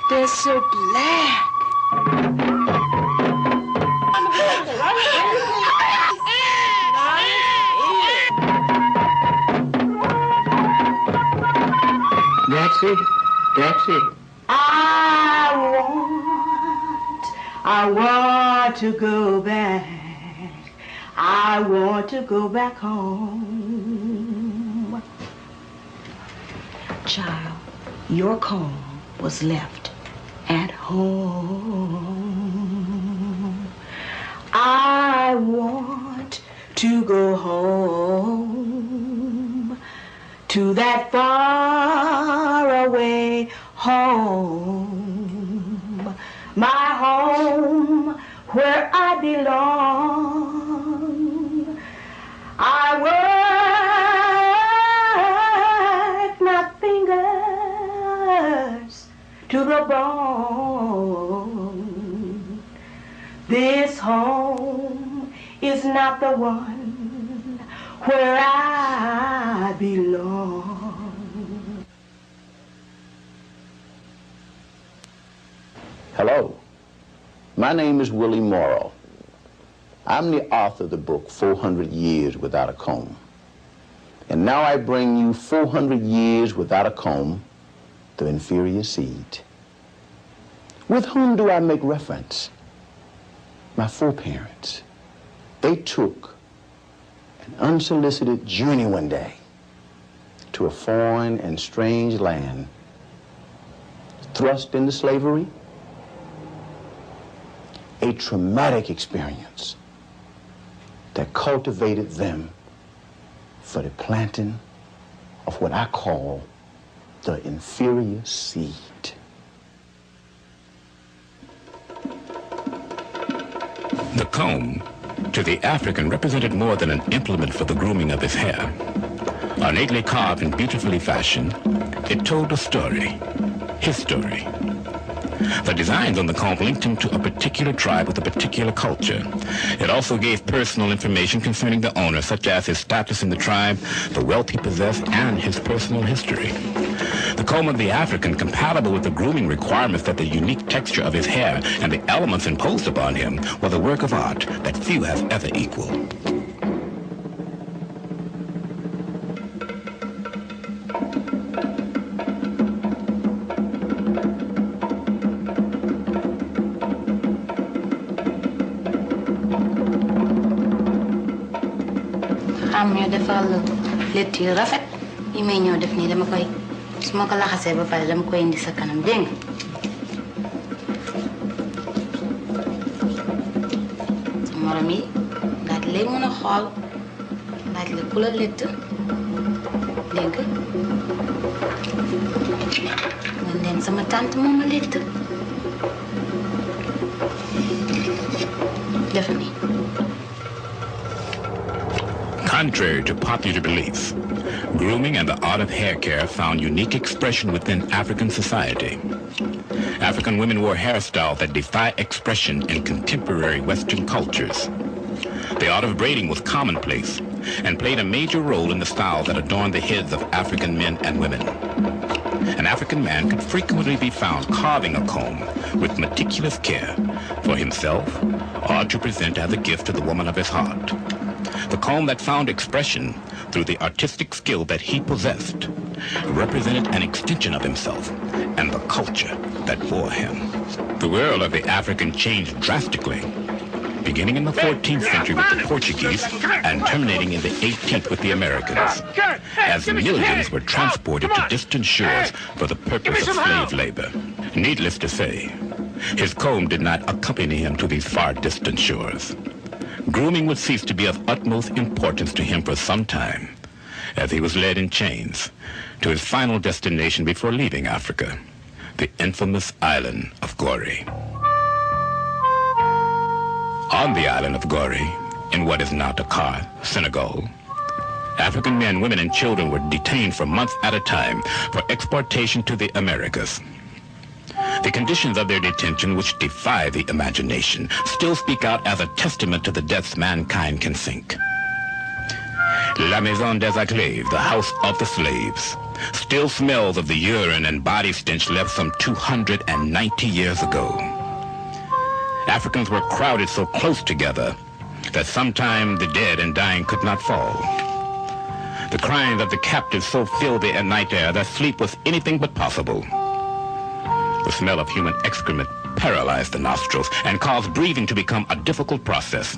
They're so black. That's it. That's it. I want to go back. I want to go back home. Child, your comb was left at home. I want to go home to that far away home, my home where I belong. I work my fingers to the bone. This home is not the one where I belong. Hello, my name is Willie Morrow. I'm the author of the book 400 Years Without a Comb. And now I bring you 400 Years Without a Comb, the inferior seed. With whom do I make reference? My foreparents. They took an unsolicited journey one day to a foreign and strange land, thrust into slavery, a traumatic experience that cultivated them for the planting of what I call the inferior seed. The comb, to the African, represented more than an implement for the grooming of his hair. Ornately carved and beautifully fashioned, it told a story, his story. The designs on the comb linked him to a particular tribe with a particular culture. It also gave personal information concerning the owner, such as his status in the tribe, the wealth he possessed, and his personal history. The comb of the African, compatible with the grooming requirements that the unique texture of his hair and the elements imposed upon him, was a work of art that few have ever equaled. am ñu defal létt yu rafet yi may ñëw def nii dama koy su ma ko laxasee ba pare dama koy indi sa kanam dégg nga morom yi daal di lay mën a xool daal di la ku la létt dégg nga leen sama tante moom ma létt def nii. Contrary to popular belief, grooming and the art of hair care found unique expression within African society. African women wore hairstyles that defy expression in contemporary Western cultures. The art of braiding was commonplace and played a major role in the styles that adorned the heads of African men and women. An African man could frequently be found carving a comb with meticulous care for himself or to present as a gift to the woman of his heart. The comb that found expression through the artistic skill that he possessed represented an extension of himself and the culture that bore him. The world of the African changed drastically, beginning in the 14th century with the Portuguese and terminating in the 18th with the Americans, as millions were transported to distant shores for the purpose of slave labor. Needless to say, his comb did not accompany him to these far distant shores. Grooming would cease to be of utmost importance to him for some time, as he was led in chains to his final destination before leaving Africa, the infamous island of Gorée. On the island of Gorée, in what is now Dakar, Senegal, African men, women, and children were detained for months at a time for exportation to the Americas. The conditions of their detention, which defy the imagination, still speak out as a testament to the depths mankind can sink. La Maison des Esclaves, the house of the slaves, still smells of the urine and body stench left some 290 years ago. Africans were crowded so close together that sometimes the dead and dying could not fall. The crying of the captives so filled the night air that sleep was anything but possible. The smell of human excrement paralyzed the nostrils and caused breathing to become a difficult process.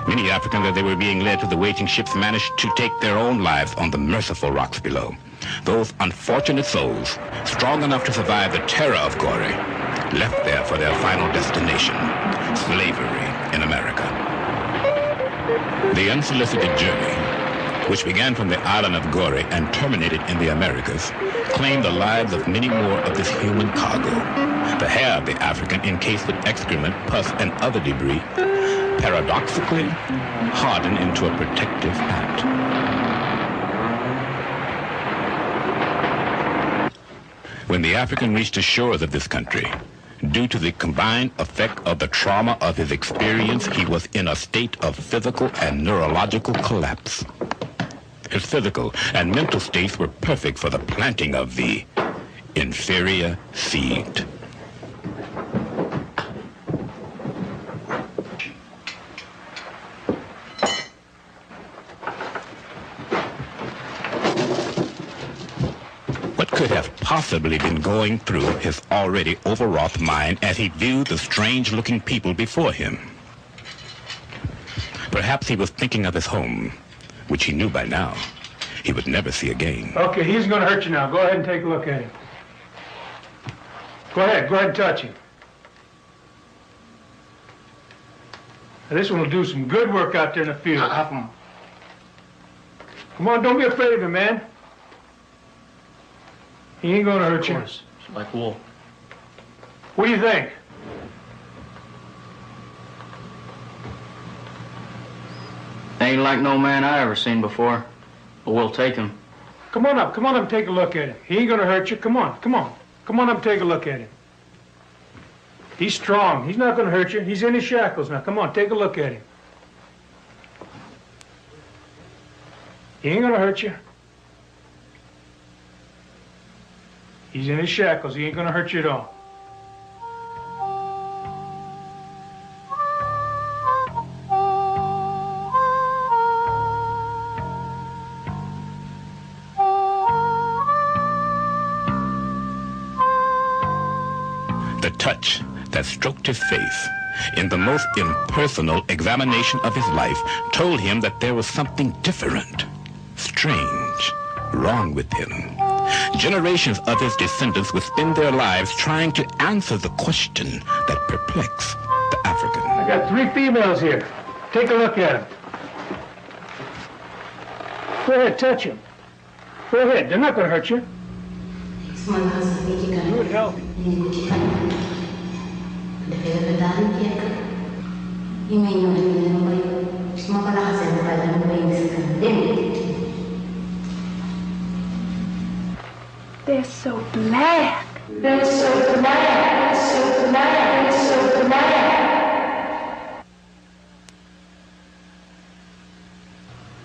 Many Africans, as they were being led to the waiting ships, managed to take their own lives on the merciful rocks below. Those unfortunate souls, strong enough to survive the terror of Gorée, left there for their final destination, slavery in America. The unsolicited journey, which began from the island of Gorée and terminated in the Americas, claimed the lives of many more of this human cargo. The hair of the African, encased with excrement, pus, and other debris, paradoxically hardened into a protective hat. When the African reached the shores of this country, due to the combined effect of the trauma of his experience, he was in a state of physical and neurological collapse. His physical and mental states were perfect for the planting of the inferior seed. What could have possibly been going through his already overwrought mind as he viewed the strange-looking people before him? Perhaps he was thinking of his home, which he knew by now he would never see again. Okay, he's going to hurt you now. Go ahead and take a look at him. Go ahead and touch him. Now, this one will do some good work out there in the field. Come on, don't be afraid of him, man. He ain't going to hurt you. It's like wool. What do you think? Ain't like no man I ever seen before, but we'll take him. Come on up and take a look at him. He ain't gonna hurt you. Come on. Come on up and take a look at him. He's strong. He's not gonna hurt you. He's in his shackles now. Come on, take a look at him. He ain't gonna hurt you. He's in his shackles. He ain't gonna hurt you at all. The touch that stroked his face in the most impersonal examination of his life told him that there was something different, strange, wrong with him. Generations of his descendants would spend their lives trying to answer the question that perplexed the African. I got 3 females here. Take a look at them. Go ahead, touch them. Go ahead, they're not going to hurt you. Good, help. They're so black. They're so black. They're so black. They're so black.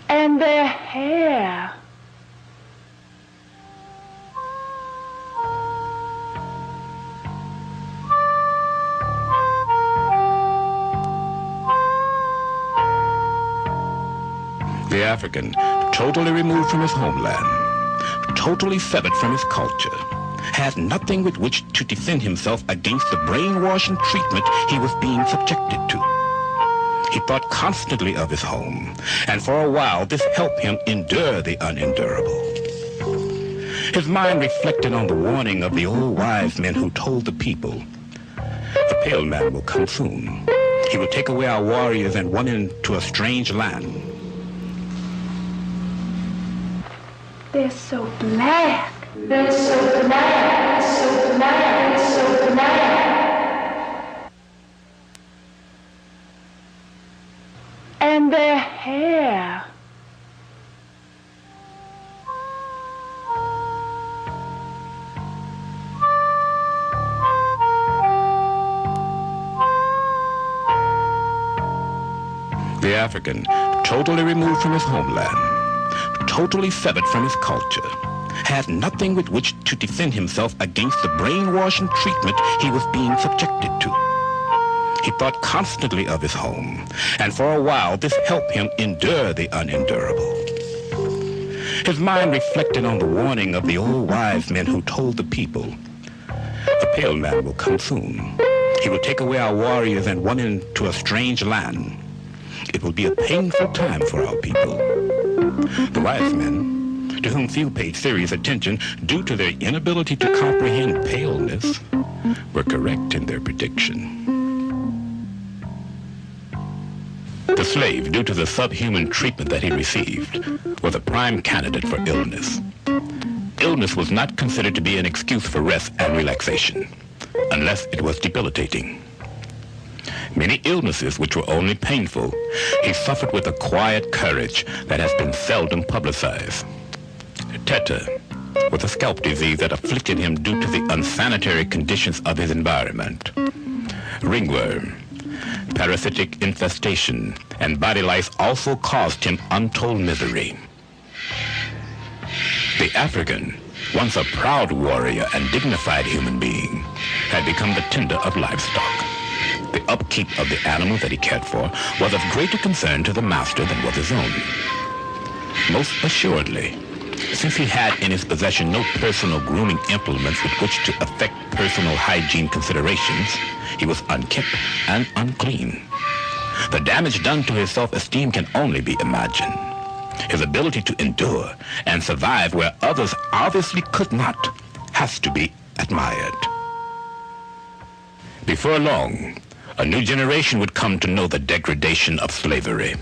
And their hair. The African, totally removed from his homeland, totally severed from his culture, had nothing with which to defend himself against the brainwashing treatment he was being subjected to. He thought constantly of his home, and for a while this helped him endure the unendurable. His mind reflected on the warning of the old wise men who told the people, "The pale man will come soon. He will take away our warriors and run into a strange land." They're so black. They're so black. They're so black. They're so black. And their hair. African, totally removed from his homeland, totally severed from his culture, had nothing with which to defend himself against the brainwashing treatment he was being subjected to. He thought constantly of his home, and for a while this helped him endure the unendurable. His mind reflected on the warning of the old wise men who told the people, "A pale man will come soon. He will take away our warriors and women to a strange land. It will be a painful time for our people." The wise men, to whom few paid serious attention due to their inability to comprehend paleness, were correct in their prediction. The slave, due to the subhuman treatment that he received, was a prime candidate for illness. Illness was not considered to be an excuse for rest and relaxation, unless it was debilitating. Many illnesses which were only painful, he suffered with a quiet courage that has been seldom publicized. Tetter was a scalp disease that afflicted him due to the unsanitary conditions of his environment. Ringworm, parasitic infestation, and body lice also caused him untold misery. The African, once a proud warrior and dignified human being, had become the tender of livestock. The upkeep of the animal that he cared for was of greater concern to the master than was his own. Most assuredly, since he had in his possession no personal grooming implements with which to effect personal hygiene considerations, he was unkept and unclean. The damage done to his self-esteem can only be imagined. His ability to endure and survive where others obviously could not has to be admired. Before long, a new generation would come to know the degradation of slavery.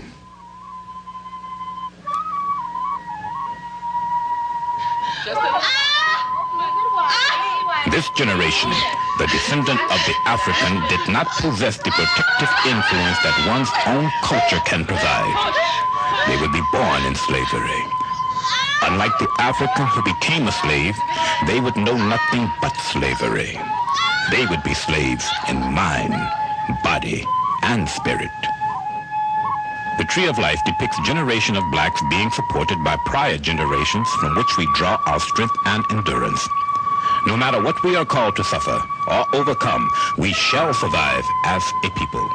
This generation, the descendant of the African, did not possess the protective influence that one's own culture can provide. They would be born in slavery. Unlike the African who became a slave, they would know nothing but slavery. They would be slaves in mind, body, and spirit. The Tree of Life depicts a generation of blacks being supported by prior generations from which we draw our strength and endurance. No matter what we are called to suffer or overcome, we shall survive as a people.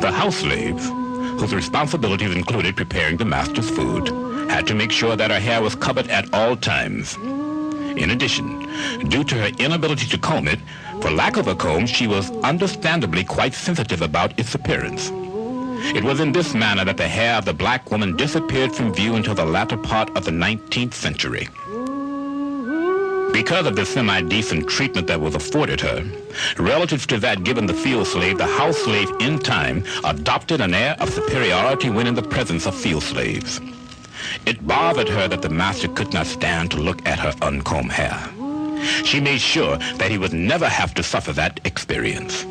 The house slaves, whose responsibilities included preparing the master's food, had to make sure that her hair was covered at all times. In addition, due to her inability to comb it, for lack of a comb, she was understandably quite sensitive about its appearance. It was in this manner that the hair of the black woman disappeared from view until the latter part of the 19th century. Because of the semi-decent treatment that was afforded her, relative to that given the field slave, the house slave in time adopted an air of superiority when in the presence of field slaves. It bothered her that the master could not stand to look at her uncombed hair. She made sure that he would never have to suffer that experience.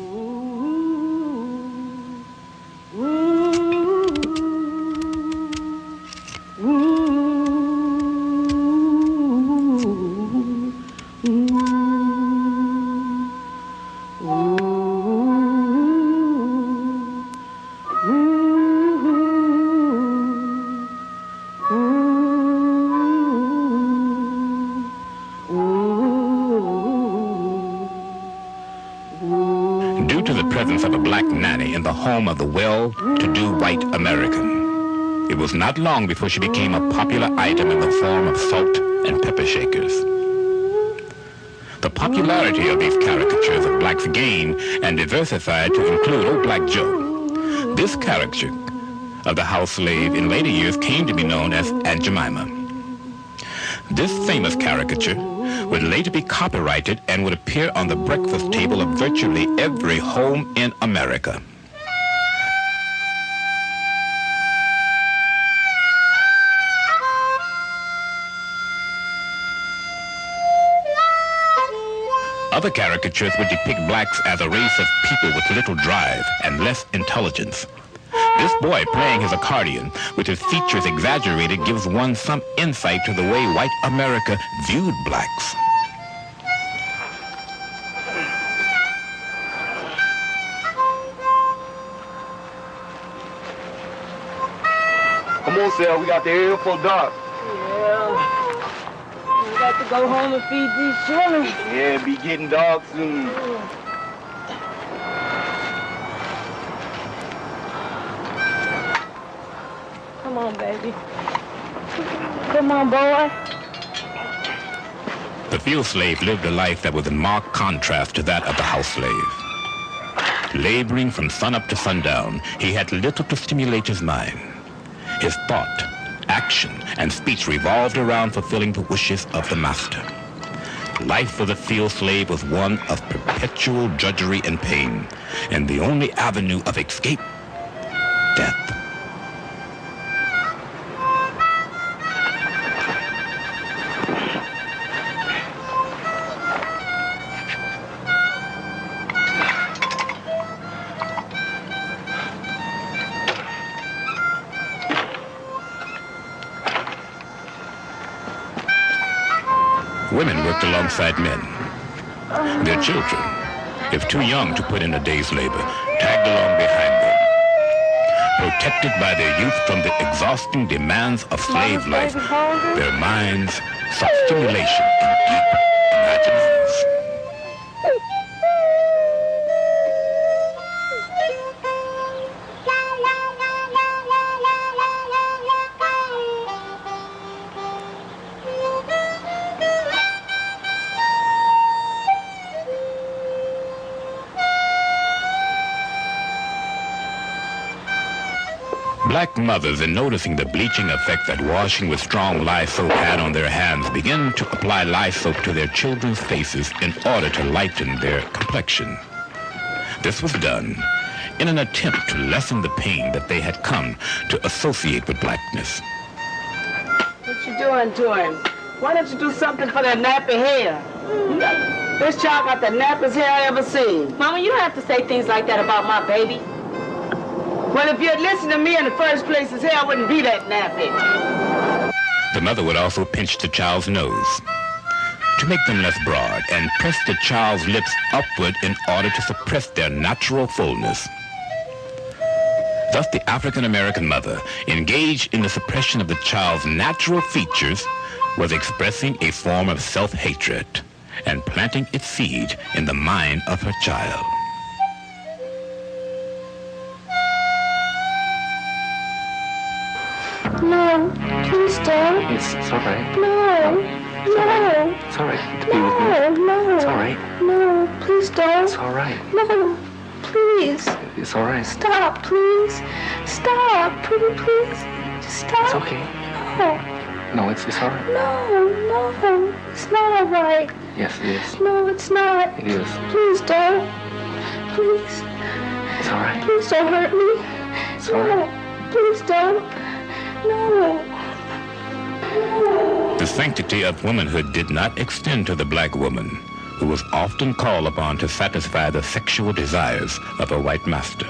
Due to the presence of a black nanny in the home of the well-to-do white American, it was not long before she became a popular item in the form of salt and pepper shakers. The popularity of these caricatures of blacks gained and diversified to include Old Black Joe. This caricature of the house slave in later years came to be known as Aunt Jemima. This famous caricature would later be copyrighted and would appear on the breakfast table of virtually every home in America. Other caricatures would depict blacks as a race of people with little drive and less intelligence. This boy playing his accordion, with his features exaggerated, gives one some insight to the way white America viewed blacks. Come on, Sal, we got the air for dark. Yeah. We got to go home and feed these children. Yeah, be getting dark soon. Come on, baby. Come on, boy. The field slave lived a life that was in marked contrast to that of the house slave. Laboring from sunup to sundown, he had little to stimulate his mind. His thought, action, and speech revolved around fulfilling the wishes of the master. Life for the field slave was one of perpetual drudgery and pain, and the only avenue of escape, death. Women worked alongside men. Their children, if too young to put in a day's labor, tagged along behind them. Protected by their youth from the exhausting demands of slave life, their minds sought stimulation in deep imaginings. Black mothers, in noticing the bleaching effect that washing with strong lye soap had on their hands, began to apply lye soap to their children's faces in order to lighten their complexion. This was done in an attempt to lessen the pain that they had come to associate with blackness. What you doing to him? Why don't you do something for that nappy hair? This child got the nappiest hair I ever seen. Mama, you don't have to say things like that about my baby. Well, if you'd listened to me in the first place, his hair wouldn't be that nappy. The mother would also pinch the child's nose to make them less broad and press the child's lips upward in order to suppress their natural fullness. Thus, the African-American mother, engaged in the suppression of the child's natural features, was expressing a form of self-hatred and planting its seed in the mind of her child. No, please don't. It's all right. No, no. It's all right to be with me. No, It's all right. no, please don't. It's all right. No, please. It's all right. Stop, please. Stop, pretty please. Just stop. It's okay. No, No, it's all right. no, it's not all right. Yes, it is. No, it's not. It is. Please don't. Please. It's all right. Please don't hurt me. It's all right. No, please don't. No. The sanctity of womanhood did not extend to the black woman, who was often called upon to satisfy the sexual desires of her white master.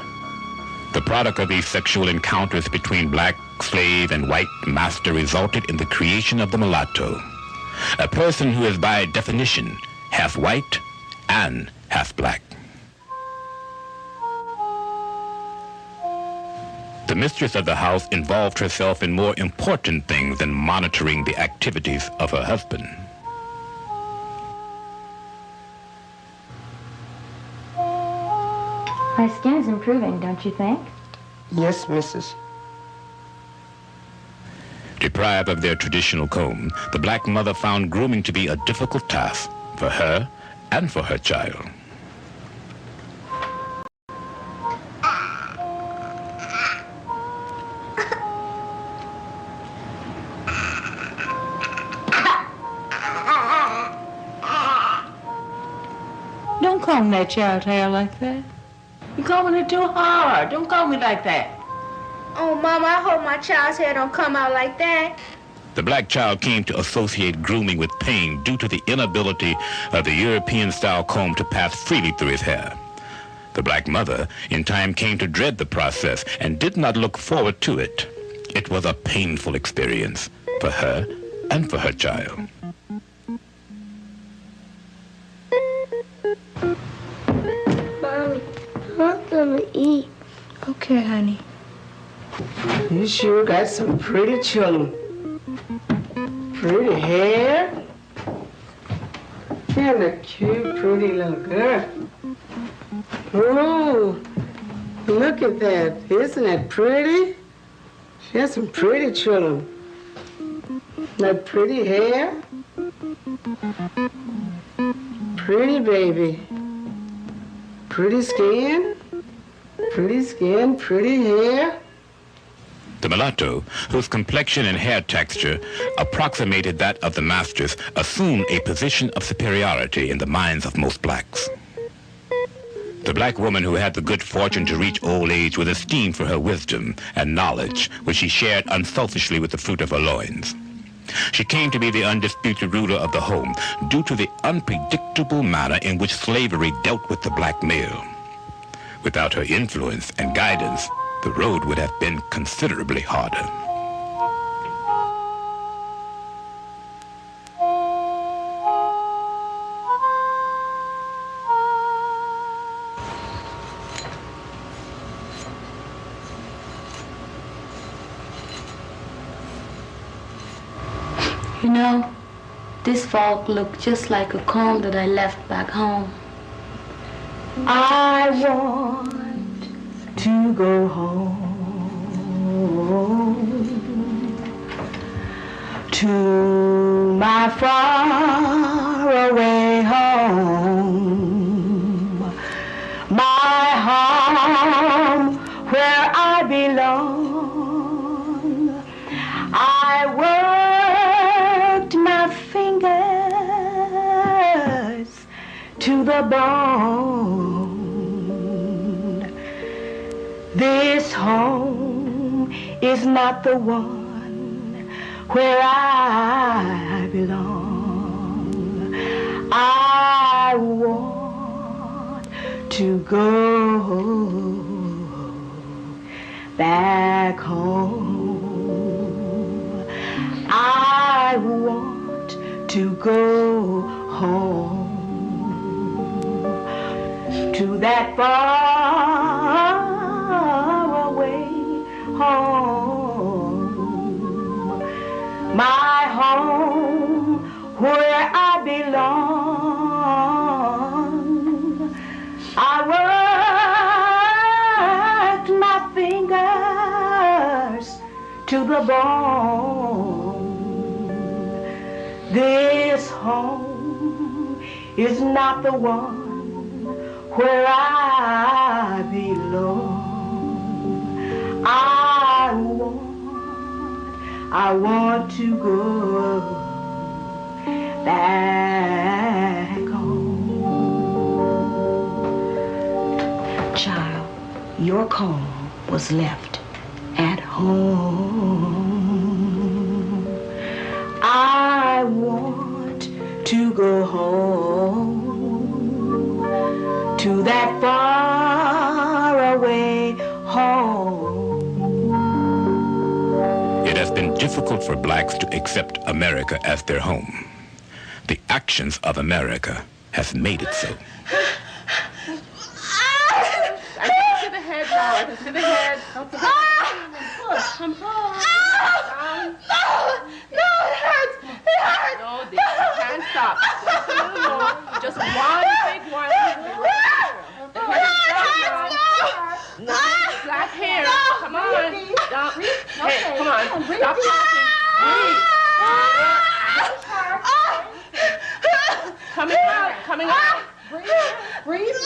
The product of these sexual encounters between black slave and white master resulted in the creation of the mulatto, a person who is by definition half white and half black. The mistress of the house involved herself in more important things than monitoring the activities of her husband. My skin is improving, don't you think? Yes, Mrs. Deprived of their traditional comb, the black mother found grooming to be a difficult task for her and for her child. Don't comb that child's hair like that. You're combing it too hard. Don't comb it like that. Oh, Mama, I hope my child's hair don't come out like that. The black child came to associate grooming with pain due to the inability of the European-style comb to pass freely through his hair. The black mother, in time, came to dread the process and did not look forward to it. It was a painful experience for her and for her child. Mommy, I'm gonna eat. Okay, honey. You sure got some pretty children. Pretty hair. And a cute, pretty little girl. Oh, look at that. Isn't that pretty? She has some pretty children. That pretty hair. Pretty baby. Pretty skin. Pretty skin, pretty hair. The mulatto, whose complexion and hair texture approximated that of the masters, assumed a position of superiority in the minds of most blacks. The black woman who had the good fortune to reach old age was esteemed for her wisdom and knowledge, which she shared unselfishly with the fruit of her loins. She came to be the undisputed ruler of the home due to the unpredictable manner in which slavery dealt with the black male. Without her influence and guidance, the road would have been considerably harder. You know, this fork looked just like a comb that I left back home. I want to go home to my faraway home, my home where I belong. I worked my fingers to the bone. This home is not the one where I belong. I want to go back home. I want to go home to that far away home, my home where I belong. I worked my fingers to the bone. This home is not the one where I belong. I want to go back home. Child, your comb was left at home. I want to go home to that far away home. It has been difficult for blacks to accept America as their home. The actions of America has made it so. I can see the head now. I can see the head. Don't push. Come on. No, it hurts. It hurts. No, you can't stop. Just a little more. Just one big one. The head is down now. No, black hair. Come on. Don't. Hey, come on. Stop talking. Breathe. Coming out. Coming out. Breathe. Push.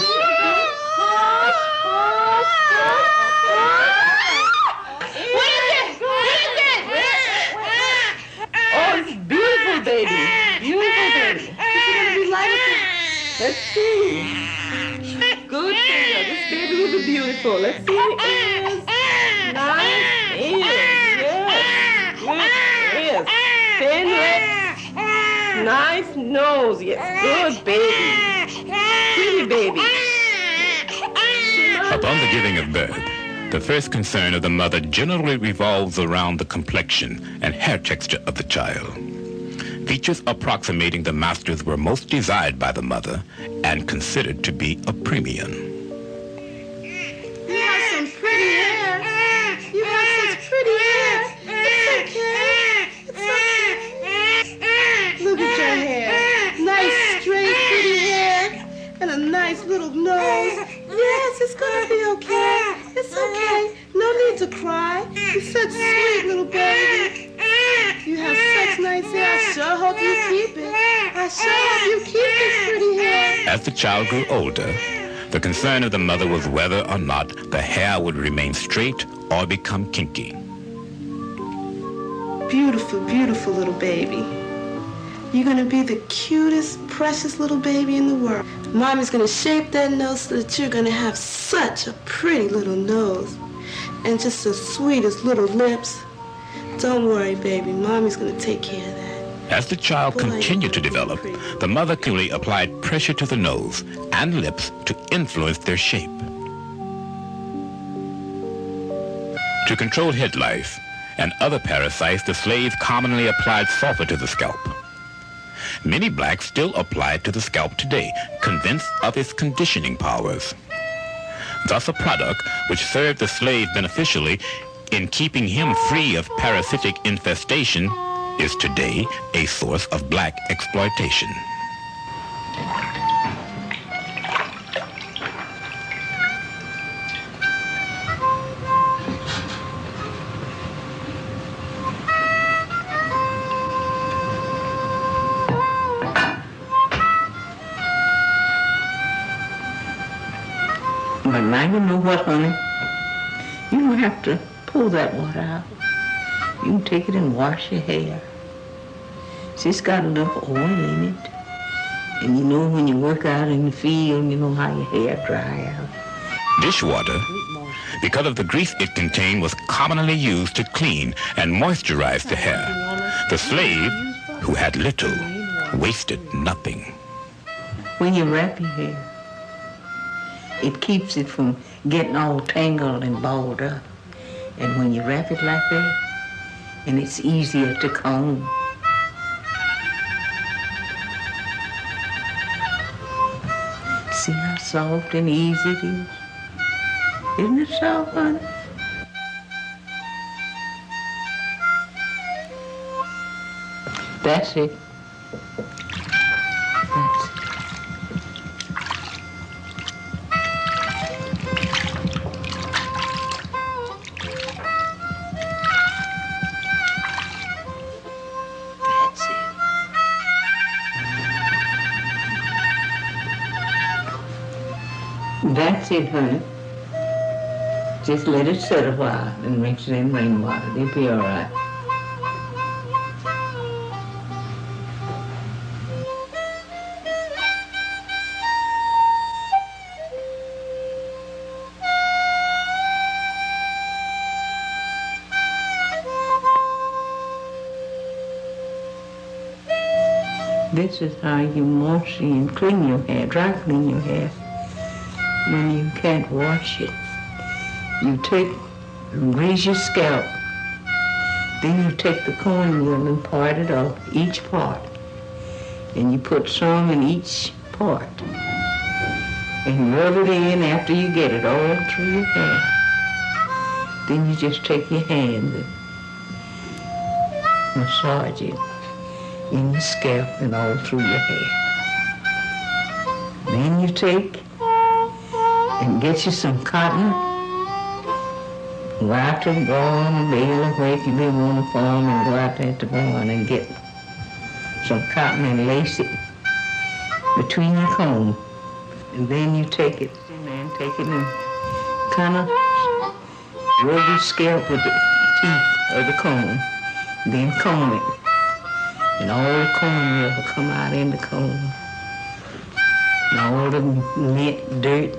Oh, it's beautiful, baby. Beautiful, baby. Let's see. Good finger. This baby will be beautiful. Let's see. Ears. Nice ears. Yes. Good ears. Thin lips. Nice nose. Yes, good baby. Pretty baby. Upon the giving of birth, the first concern of the mother generally revolves around the complexion and hair texture of the child. Features approximating the master's were most desired by the mother and considered to be a premium. You have some pretty hair. You have such pretty hair. It's okay. It's okay. Look at your hair. Nice, straight, pretty hair. And a nice little nose. Yes, it's gonna be okay. It's okay. No need to cry. You're such sweet little baby. You have such nice hair. I sure hope you keep it. I sure hope you keep this pretty hair. As the child grew older, the concern of the mother was whether or not the hair would remain straight or become kinky. Beautiful, beautiful little baby. You're gonna be the cutest, precious little baby in the world. Mommy's gonna shape that nose so that you're gonna have such a pretty little nose and just the sweetest little lips. Don't worry, baby. Mommy's gonna take care of that. As the child continued to develop, the mother clearly applied pressure to the nose and lips to influence their shape. To control head lice and other parasites, the slaves commonly applied sulfur to the scalp. Many blacks still apply it to the scalp today, convinced of its conditioning powers. Thus, a product which served the slave beneficially in keeping him free of parasitic infestation is today a source of black exploitation. But now you know what, honey? You don't have to pull that water out. You can take it and wash your hair. See, it's got enough oil in it. And you know when you work out in the field, you know how your hair dry out. Dishwater, because of the grease it contained, was commonly used to clean and moisturize the hair. The slave, who had little, wasted nothing. When you wrap your hair, it keeps it from getting all tangled and balled up. And when you wrap it like that, and it's easier to comb. See how soft and easy it is? Isn't it soft, honey? That's it. That's it. That's it, honey. Just let it set a while and rinse it in rainwater. They'll be all right. This is how you wash and clean your hair, dry clean your hair. When you can't wash it, you take and grease your scalp. Then you take the cornmeal and part it off, each part. And you put some in each part. And rub it in after you get it all through your hair. Then you just take your hand and massage it in your scalp and all through your hair. Then you take and get you some cotton. Go out to the barn or bale or where if you live on the farm, and go out there at the barn and get some cotton and lace it between your comb. And then you take it and kind of rub your scalp with the teeth of the comb. Then comb it. And all the cornmeal will come out in the comb. And all the lint, dirt,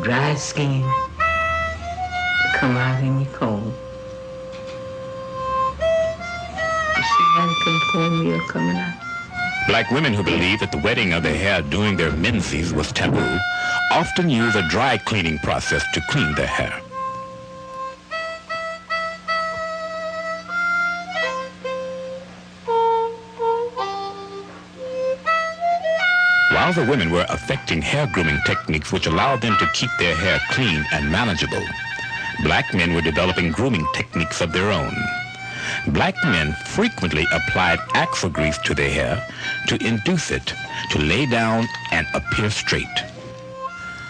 dry skin will come out in your comb. You see cornmeal coming out. Black women who believe that the wetting of their hair during their menses was taboo often use a dry cleaning process to clean their hair. While the women were affecting hair grooming techniques which allowed them to keep their hair clean and manageable, black men were developing grooming techniques of their own. Black men frequently applied axle grease to their hair to induce it to lay down and appear straight.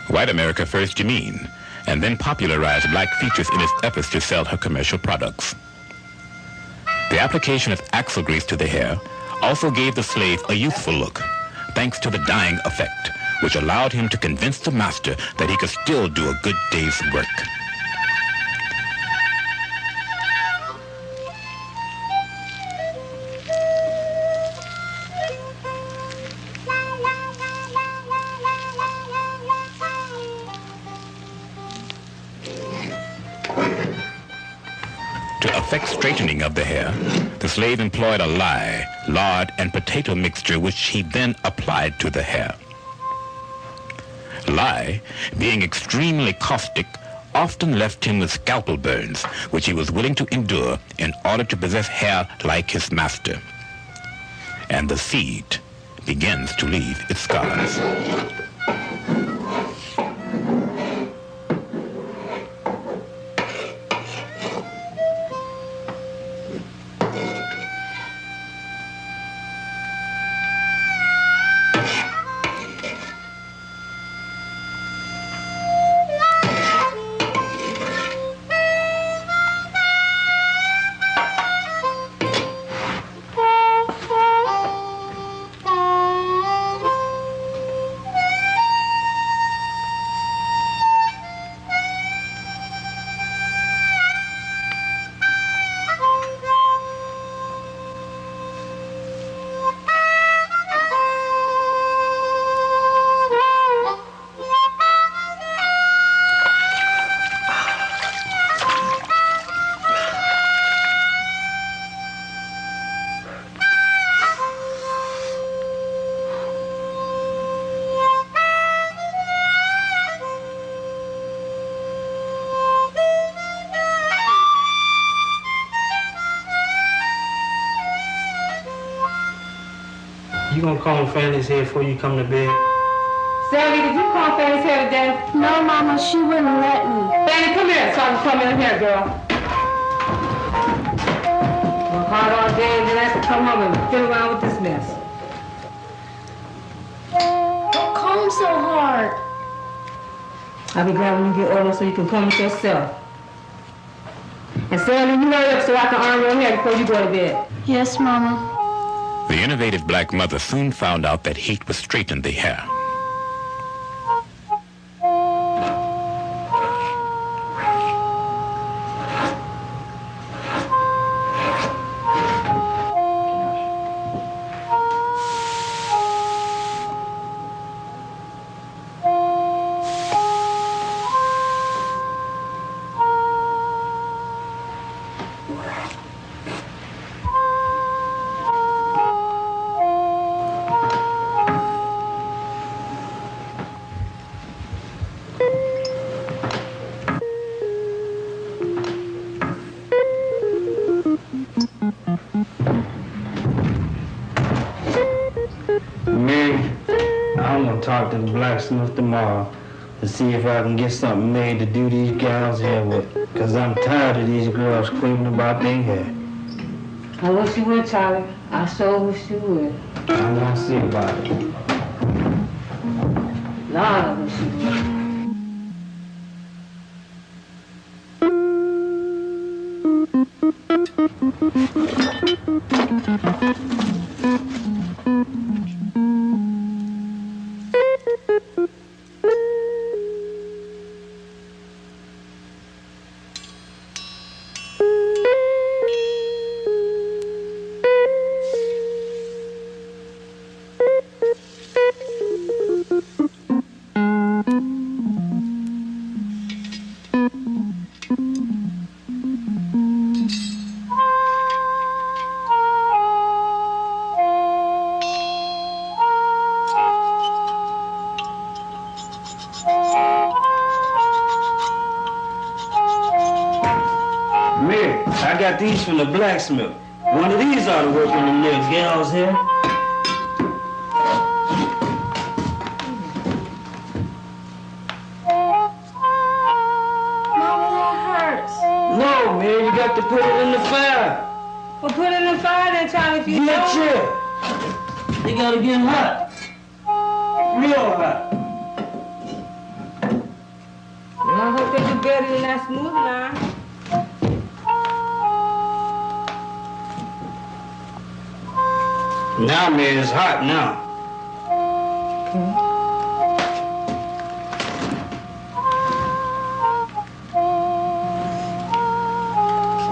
White America first demeaned and then popularized black features in its efforts to sell her commercial products. The application of axle grease to the hair also gave the slave a youthful look, thanks to the dyeing effect, which allowed him to convince the master that he could still do a good day's work. To effect straightening of the hair, the slave employed a lye, lard, and potato mixture which he then applied to the hair. Lye, being extremely caustic, often left him with scalpel burns, which he was willing to endure in order to possess hair like his master. And the seed begins to leave its scars. You gonna comb Fanny's hair before you come to bed? Sally, did you comb Fanny's hair today? No, Mama, she wouldn't let me. Fanny, come here so I can come in here, girl. Work hard all day and then I have to come home and fiddle around with this mess. Don't comb so hard. I'll be glad when you get older so you can comb it yourself. And Sally, you hurry up so I can iron your hair before you go to bed. Yes, Mama. The innovative black mother soon found out that heat would straighten the hair. I'm gonna talk to the blacksmith tomorrow to see if I can get something made to do these gals' hair with. Cause I'm tired of these girls screaming about their hair. I wish you would, Charlie. I sure wish you would. I'm gonna see about it. Lord, I wish you would. I got these from the blacksmith. One of these ought to work in the little gal's hair. Mama, that hurts. No, man, you got to put it in the fire. Well, put it in the fire then, Charlie, if you Get don't. chill. They gotta get hot. Real hot. Well, I hope they do better than that smooth line. Now, man, it's hot now.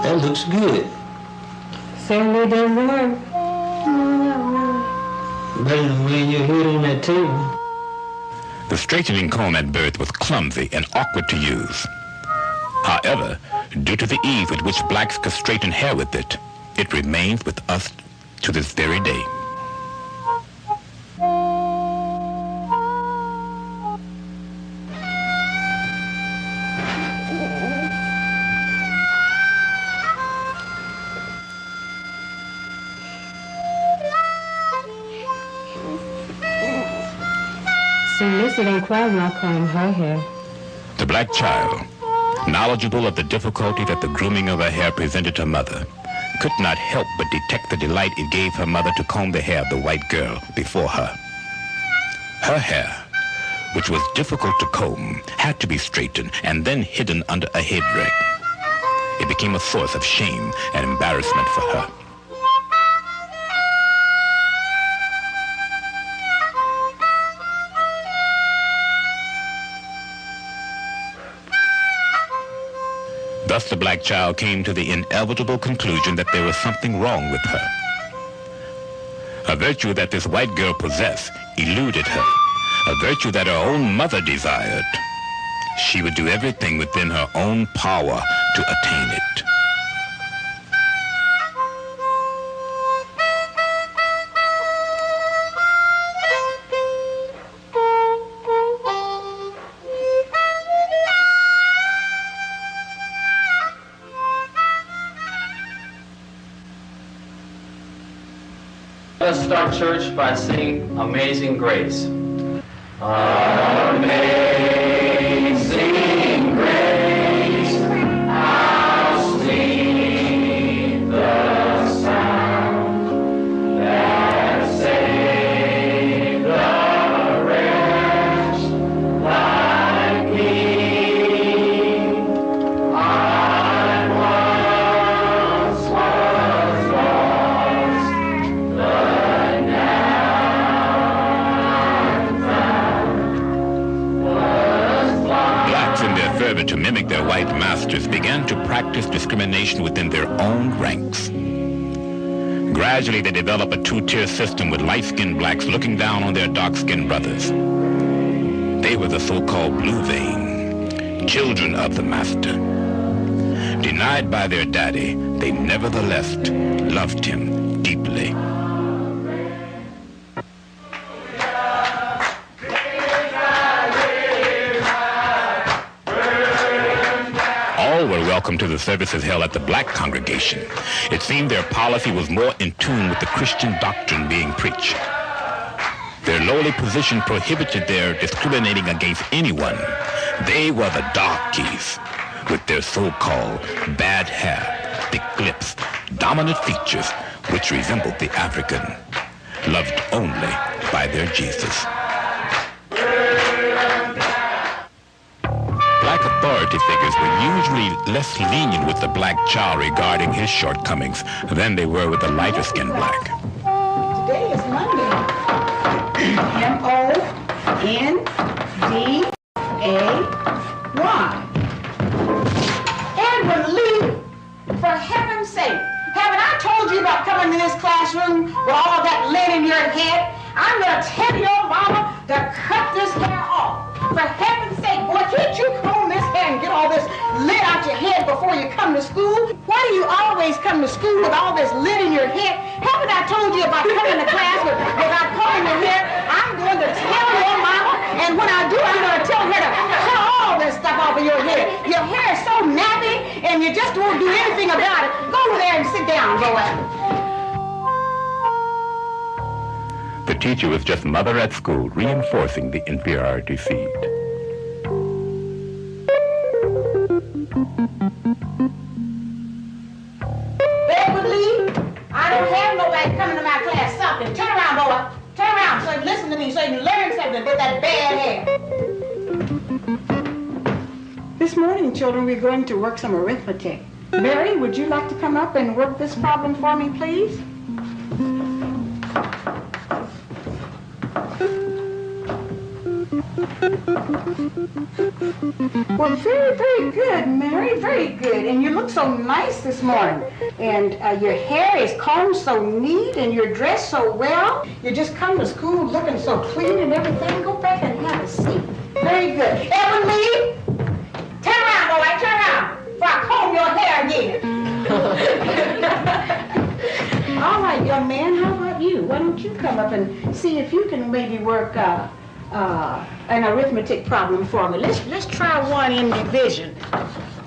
That looks good. Certainly doesn't work. Better than when you hit on that table. The straightening comb at birth was clumsy and awkward to use. However, due to the ease with which blacks could straighten hair with it, it remains with us to this very day. See, Missy didn't cry when I combed her hair. The black child, knowledgeable of the difficulty that the grooming of her hair presented her mother, could not help but detect the delight it gave her mother to comb the hair of the white girl before her. Her hair, which was difficult to comb, had to be straightened and then hidden under a head rag. It became a source of shame and embarrassment for her. Thus the black child came to the inevitable conclusion that there was something wrong with her. A virtue that this white girl possessed eluded her, a virtue that her own mother desired. She would do everything within her own power to attain it. Let us start church by singing Amazing Grace. Amazing grace, how sweet the sound that saved a wretch like me. I once was lost, but fervor to mimic their white masters, began to practice discrimination within their own ranks. Gradually, they developed a two-tier system with light-skinned blacks looking down on their dark-skinned brothers. They were the so-called blue vein, children of the master. Denied by their daddy, they nevertheless loved him deeply. All were welcome to the services held at the black congregation. It seemed their policy was more in tune with the Christian doctrine being preached. Their lowly position prohibited their discriminating against anyone. They were the darkies, with their so-called bad hair, thick lips, dominant features, which resembled the African, loved only by their Jesus. Black authority figures were usually less lenient with the black child regarding his shortcomings than they were with the lighter-skinned black. Today is Monday. M-O-N-D-A-Y. Edward Lee, for heaven's sake, haven't I told you about coming to this classroom with all of that lead in your head? I'm going to tell your mama to cut this hair off. For heaven's sake, boy, can't you comb this hair and get all this lid out your head before you come to school? Why do you always come to school with all this lid in your head? Haven't I told you about coming to class without combing your hair? I'm going to tell your mama, and when I do, I'm going to tell her to cut all all that stuff off of your head. Your hair is so nappy, and you just won't do anything about it. Go over there and sit down, boy. The teacher was just mother at school, reinforcing the inferiority seed. Edward Lee, I don't have nobody coming to my class something. Turn around, boy. Turn around so you listen to me, so you can learn something with that bad hair. This morning, children, we're going to work some arithmetic. Mary, would you like to come up and work this problem for me, please? Well, very, very good, Mary, very good. And you look so nice this morning. And your hair is combed so neat, and you're dressed so well. You just come to school looking so clean and everything. Go back and have a seat. Very good. Evan Lee, turn around, boy, turn around, before I comb your hair again. All right, young man, how about you? Why don't you come up and see if you can maybe work an arithmetic problem for me. Let's try one in division.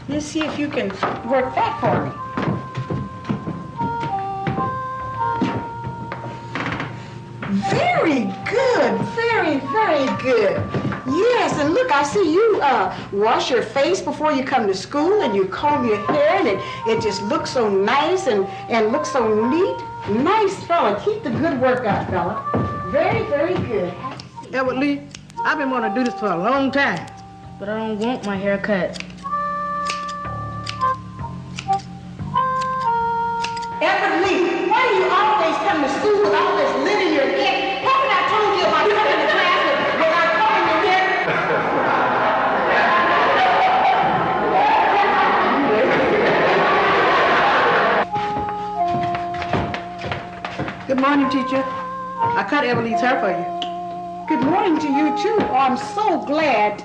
Let's see if you can work that for me. Very good, very, very good. Yes, and look, I see you wash your face before you come to school, and you comb your hair, and it just looks so nice and looks so neat. Nice fella. Keep the good work up, fella. Very, very good. Edward Lee, I've been wanting to do this for a long time, but I don't want my hair cut. Edward Lee, why do you always come to school with all this lint in your head? Haven't I told you about coming to class without combing your hair? Good morning, teacher. I cut Edward Lee's hair for you. Good morning to you, too. Oh, I'm so glad.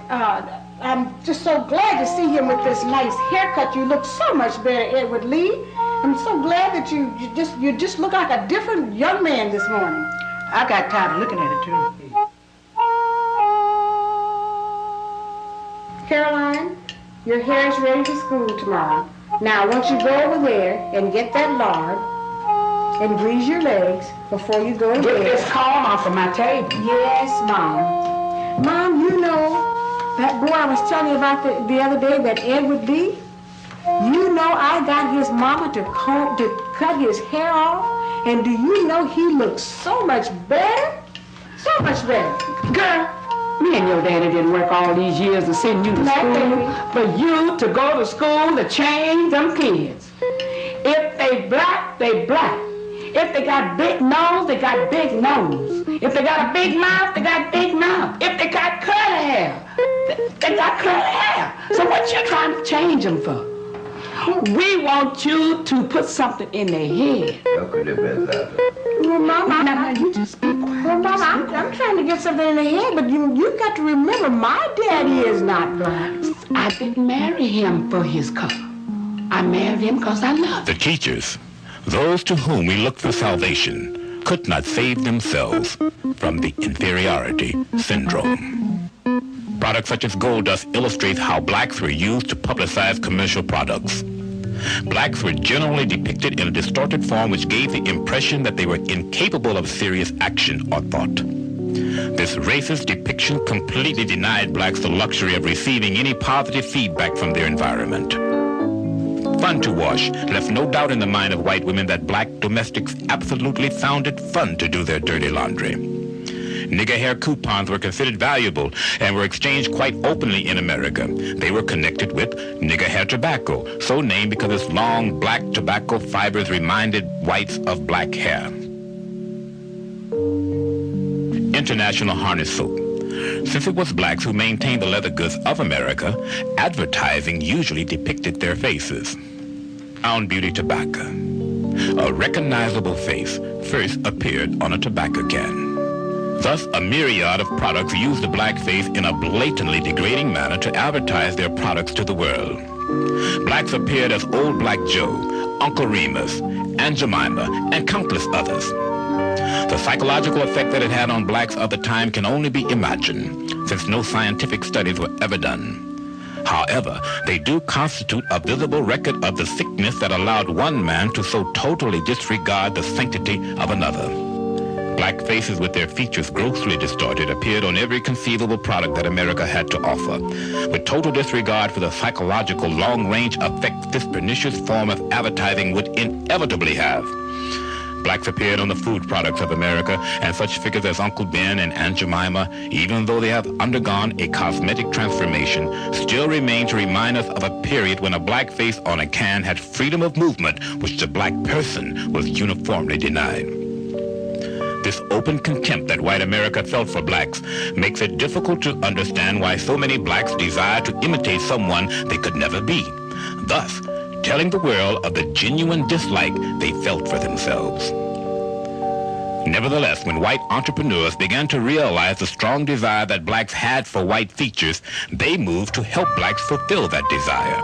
I'm just so glad to see him with this nice haircut. You look so much better, Edward Lee. I'm so glad that you just look like a different young man this morning. I got tired of looking at it, too. Caroline, your hair is ready for school tomorrow. Now, I want you to go over there and get that lard and grease your legs before you go to bed. Get this comb off of my table. Yes, Mom. Mom, you know that boy I was telling you about the other day, that Edward Lee? You know I got his mama to cut his hair off, and do you know he looks so much better? So much better. Girl, me and your daddy didn't work all these years to send you to school, for you to go to school to change them kids. If they black, they black. If they got big nose, they got big nose. If they got a big mouth, they got big mouth. If they got curly hair, they got curly hair. So what you trying to change them for? We want you to put something in their head. Well, Mama, you just be quiet. Well, Mama, I'm trying to get something in their head, but you got to remember, my daddy is not black. I didn't marry him for his color. I married him because I love him. The teachers, those to whom we look for salvation, could not save themselves from the inferiority syndrome. Products such as gold dust illustrate how blacks were used to publicize commercial products. Blacks were generally depicted in a distorted form which gave the impression that they were incapable of serious action or thought. This racist depiction completely denied blacks the luxury of receiving any positive feedback from their environment. Fun to wash left no doubt in the mind of white women that black domestics absolutely found it fun to do their dirty laundry. Nigger hair coupons were considered valuable and were exchanged quite openly in America. They were connected with nigger hair tobacco, so named because its long black tobacco fibers reminded whites of black hair. International harness soap. Since it was blacks who maintained the leather goods of America, advertising usually depicted their faces. Crown Beauty tobacco. A recognizable face first appeared on a tobacco can. Thus, a myriad of products used the black face in a blatantly degrading manner to advertise their products to the world. Blacks appeared as Old Black Joe, Uncle Remus, Aunt Jemima, and countless others. The psychological effect that it had on blacks of the time can only be imagined, since no scientific studies were ever done. However, they do constitute a visible record of the sickness that allowed one man to so totally disregard the sanctity of another. Black faces with their features grossly distorted appeared on every conceivable product that America had to offer, with total disregard for the psychological long-range effects this pernicious form of advertising would inevitably have. Blacks appeared on the food products of America, and such figures as Uncle Ben and Aunt Jemima, even though they have undergone a cosmetic transformation, still remain to remind us of a period when a black face on a can had freedom of movement which the black person was uniformly denied. This open contempt that white America felt for blacks makes it difficult to understand why so many blacks desire to imitate someone they could never be, thus telling the world of the genuine dislike they felt for themselves. Nevertheless, when white entrepreneurs began to realize the strong desire that blacks had for white features, they moved to help blacks fulfill that desire.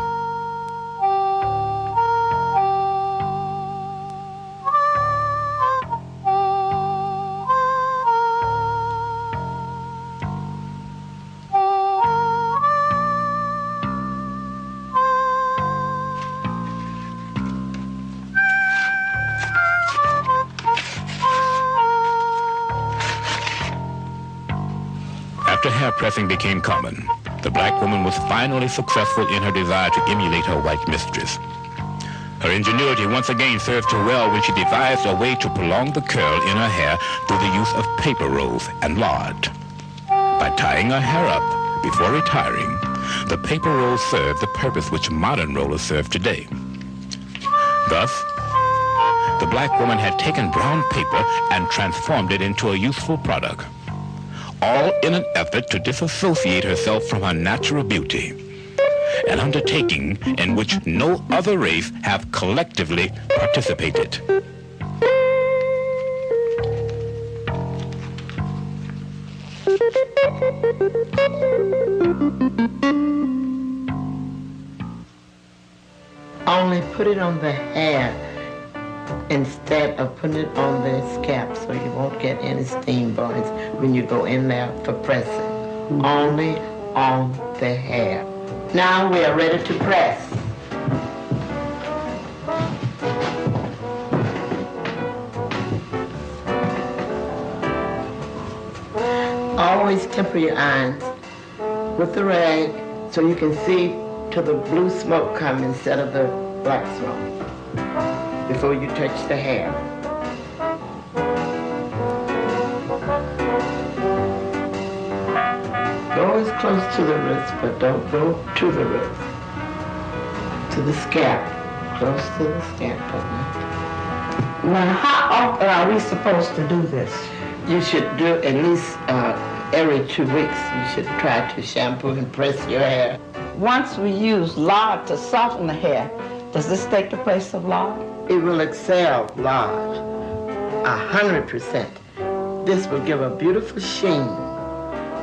After hair pressing became common, the black woman was finally successful in her desire to emulate her white mistress. Her ingenuity once again served her well when she devised a way to prolong the curl in her hair through the use of paper rolls and lard. By tying her hair up before retiring, the paper rolls served the purpose which modern rollers serve today. Thus, the black woman had taken brown paper and transformed it into a useful product, all in an effort to disassociate herself from her natural beauty, an undertaking in which no other race have collectively participated. Only put it on the hair instead of putting it on the scalp, so you won't get any steam burns when you go in there for pressing. Only on the hair. Now we are ready to press. Always temper your irons with the rag so you can see till the blue smoke come instead of the black smoke before you touch the hair. Go as close to the wrist, but don't go to the wrist. To the scalp, close to the scalp. Now, how often are we supposed to do this? You should do at least every 2 weeks. You should try to shampoo and press your hair. Once we use lard to soften the hair, does this take the place of lard? It will excel lard 100%. This will give a beautiful sheen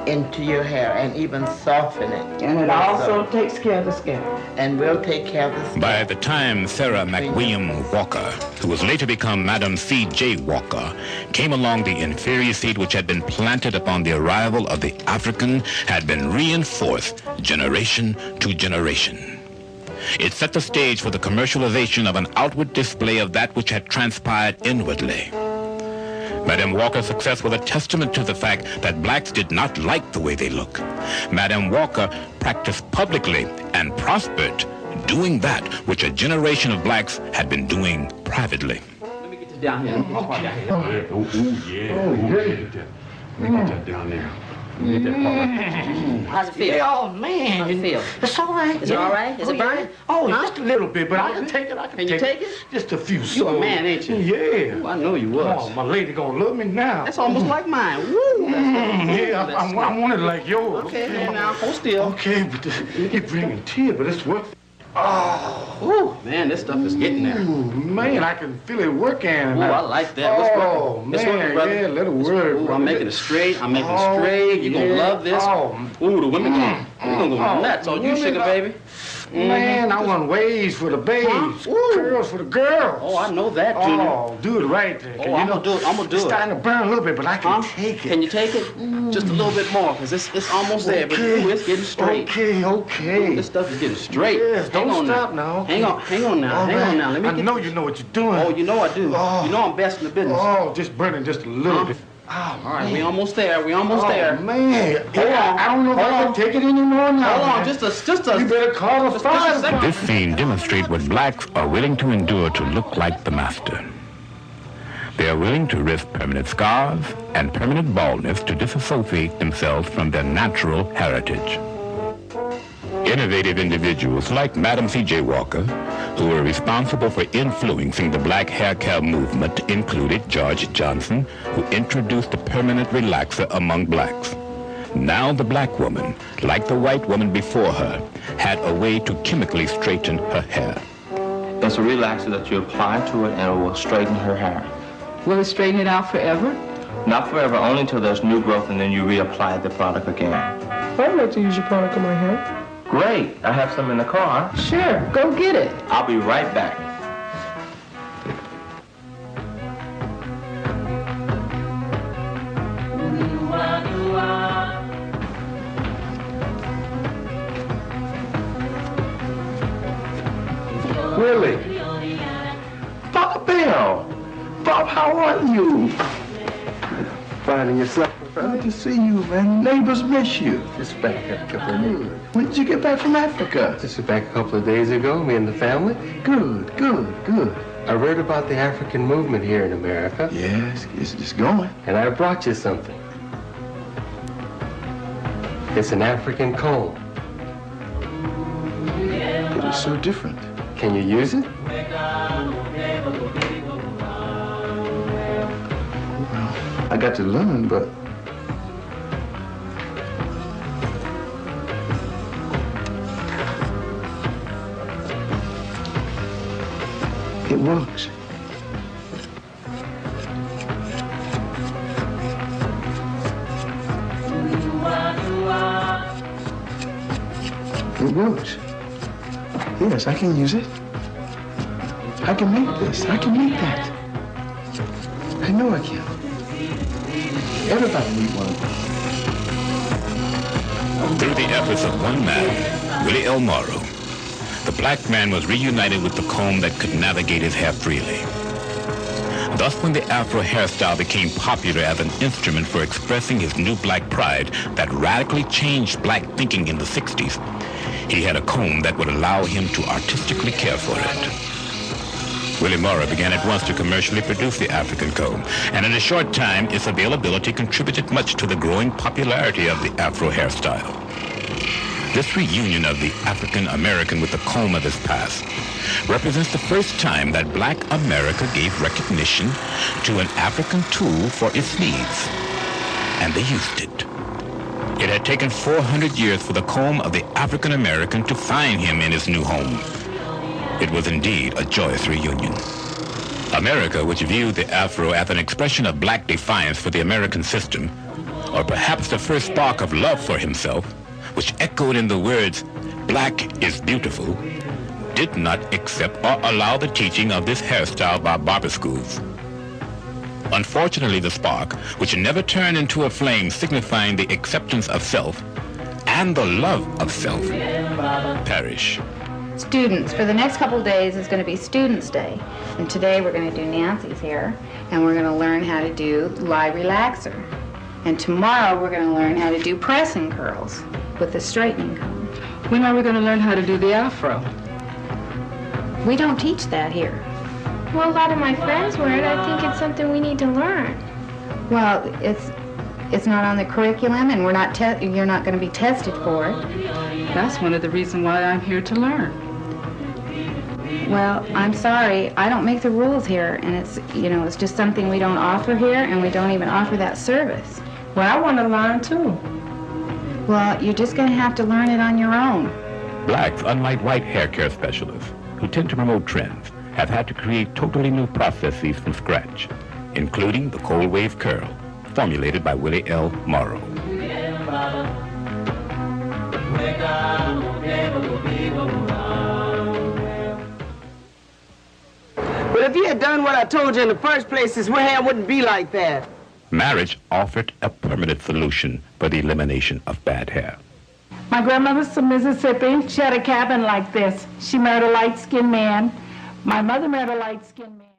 into your hair and even soften it. And it also takes care of the scalp. And will take care of the scalp. By the time Sarah McWilliam Walker, who was later become Madam C.J. Walker, came along, the inferior seed which had been planted upon the arrival of the African had been reinforced generation to generation. It set the stage for the commercialization of an outward display of that which had transpired inwardly. Madam Walker's success was a testament to the fact that blacks did not like the way they look. Madam Walker practiced publicly and prospered, doing that which a generation of blacks had been doing privately. Let me get this down here. Let me get that down there. How's it feel? Oh, man. How's it feel? It's all right. Is it all right? Is it burning? Oh, just a little bit, but I can take it. Can you take it? Just a few. You a man, ain't you? Yeah. Well, I know you was. Oh, my lady gonna love me now. That's almost like mine. Woo! Yeah, I want it like yours. Okay, now, hold still. Okay, but you're bringing tears, but it's worth it. Oh, man, this stuff is getting there. Ooh, man, I can feel it working. Ooh, I like that. What's working? It's working, brother. Yeah, let it work. Ooh, I'm making it straight. I'm making it straight. You're going to love this. Ooh, the women, they're going to go nuts. Oh, you sugar, baby. Man, I want waves for the babes, curls for the girls. Oh, I know that, Junior. Oh, do it right there. Oh, I'm gonna do it. I'm gonna do It's it. starting to burn a little bit, but I can take it. Can you take it? Just a little bit more, because it's almost there, but ooh, it's getting straight. Okay. Ooh, this stuff is getting straight. Yes, Hang don't on stop now. Hang on now. All Hang right. on now. Let me I know you know what you're doing. Oh, you know I do. Oh. You know I'm best in the business. Oh, just burning just a little bit. Oh, all right, we almost there. We almost there. Man, Hold on. I don't know if I can take it anymore now. Hold on, man. just a. You better call the fire department. This scene demonstrates what blacks are willing to endure to look like the master. They are willing to risk permanent scars and permanent baldness to disassociate themselves from their natural heritage. Innovative individuals like Madam C.J. Walker, who were responsible for influencing the black hair care movement, included George Johnson, who introduced the permanent relaxer among blacks. Now the black woman, like the white woman before her, had a way to chemically straighten her hair. It's a relaxer that you apply to it and it will straighten her hair. Will it straighten it out forever? Not forever, only until there's new growth and then you reapply the product again. I'd like to use your product on my hair. Great, I have some in the car. Sure, go get it. I'll be right back. Willie. Bob Bell. Bob, how are you? Finding yourself. Glad to see you, man. Neighbors miss you. Just back a couple of days. When did you get back from Africa? Just back a couple of days ago, me and the family. Good. I read about the African movement here in America. Yes, it's just going. And I brought you something. It's an African comb. It is so different. Can you use it? Well, I got to learn, but it works. It works. Yes, I can use it. I can make this. I can make that. I know I can. Everybody needs one of them. Through the efforts of one man, Willie L. Morrow, the black man was reunited with the comb that could navigate his hair freely. Thus, when the Afro hairstyle became popular as an instrument for expressing his new black pride that radically changed black thinking in the 60s, he had a comb that would allow him to artistically care for it. Willie Morrow began at once to commercially produce the African comb, and in a short time, its availability contributed much to the growing popularity of the Afro hairstyle. This reunion of the African American with the comb of his past represents the first time that black America gave recognition to an African tool for its needs, and they used it. It had taken 400 years for the comb of the African American to find him in his new home. It was indeed a joyous reunion. America, which viewed the Afro as an expression of black defiance for the American system, or perhaps the first spark of love for himself, which echoed in the words, "Black is beautiful," did not accept or allow the teaching of this hairstyle by barber schools. Unfortunately, the spark, which never turned into a flame signifying the acceptance of self and the love of self, perished. Students, for the next couple of days is going to be Students' Day. And today we're going to do Nancy's hair, and we're going to learn how to do light relaxer. And tomorrow we're going to learn how to do press and curls with the straightening comb. When are we going to learn how to do the afro? We don't teach that here. Well, a lot of my friends were, and I think it's something we need to learn. Well, it's not on the curriculum, and you're not going to be tested for it. That's one of the reasons why I'm here to learn. Well, I'm sorry, I don't make the rules here, and it's just something we don't offer here, and we don't even offer that service. Well, I want to learn too. Well, you're just going to have to learn it on your own. Blacks, unlike white hair care specialists, who tend to promote trends, have had to create totally new processes from scratch, including the cold wave curl, formulated by Willie L. Morrow. If you had done what I told you in the first place, this hair wouldn't be like that. Marriage offered a permanent solution for the elimination of bad hair. My grandmother's from Mississippi. She had a cabin like this. She married a light-skinned man. My mother married a light-skinned man.